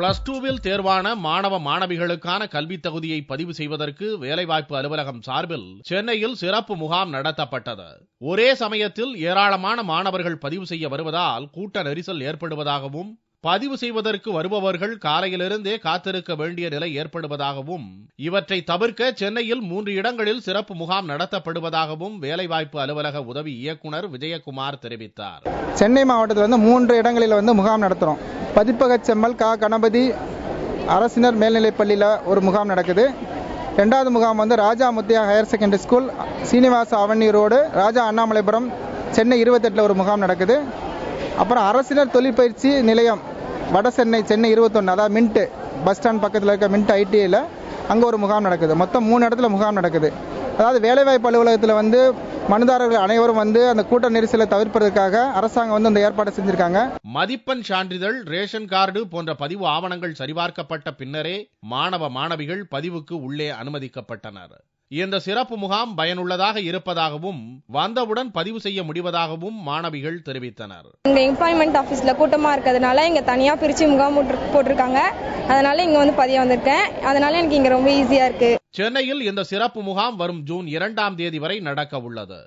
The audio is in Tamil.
+2வில் தேர்வான மாணவ மாணவிகளுக்கான கல்வி தகுதியை பதிவு செய்வதற்கு வேலைவாய்ப்பு அலுவலகம் சார்பில் சென்னையில் சிறப்பு முகாம் நடத்தப்பட்டது. ஒரே சமயத்தில் ஏராளமான மாணவர்கள் பதிவு செய்ய வருவதால் கூட்ட நெரிசல் ஏற்படுவதாகவும், பதிவு செய்வதற்கு வருபவர்கள் காலையிலிருந்தே காத்திருக்க வேண்டிய நிலை ஏற்படுவதாகவும், இவற்றை தவிர்க்க சென்னையில் 3 இடங்களில் சிறப்பு முகாம் நடத்தப்படுவதாகவும் வேலைவாய்ப்பு அலுவலக உதவி இயக்குனர் விஜயகுமார் தெரிவித்தார். சென்னை மாவட்டத்தில் 3 இடங்களில் முகாம் நடத்துறோம். பதிப்பக செம்மல் கணபதி அரசினர் மேல்நிலைப்பள்ளியில் ஒரு முகாம் நடக்குது. 2வது முகாம் Raja Muthiah higher secondary school, Srinivasa Avani road, Raja Annamalaipuram, Chennai 28 ஒரு முகாம் நடக்குது. அப்புறம் அரசினர் தொழிற்பயிற்சி நிலையம் வட சென்னை 21, அதாவது மின்ட் பஸ் ஸ்டாண்ட் பக்கத்தில் இருக்க மின்ட் ஐடிஐயில் அங்கே ஒரு முகாம் நடக்குது. மொத்தம் 3 இடத்துல முகாம் நடக்குது. அதாவது வேலைவாய்ப்பு அலுவலகத்தில் மனுதாரர்கள் அனைவரும் அந்த கூட்ட நெரிசலை தவிர்ப்பதற்காக அரசாங்கம் அந்த ஏற்பாடு செஞ்சிருக்காங்க. மதிப்பெண் சான்றிதழ், ரேஷன் கார்டு போன்ற பதிவு ஆவணங்கள் சரிபார்க்கப்பட்ட பின்னரே மாணவ மாணவிகள் பதிவுக்கு உள்ளே அனுமதிக்கப்பட்டனர். இந்த சிறப்பு முகாம் பயனுள்ளதாக இருப்பதாகவும், வந்தவுடன் பதிவு செய்ய முடிவதாகவும் மாணவிகள் தெரிவித்தனர். இங்க எம்ப்ளாய்மெண்ட் ஆபீஸ்ல கூட்டமா இருக்கிறதுனால இங்க தனியா பிரிச்சு முகாம் போட்டிருக்காங்க. அதனால இங்க பதிய வந்திருக்கேன். அதனால எனக்கு இங்க ரொம்ப ஈஸியா இருக்கு. சென்னையில் இந்த சிறப்பு முகாம் வரும் ஜூன் 2ஆம் தேதி வரை நடக்க உள்ளது.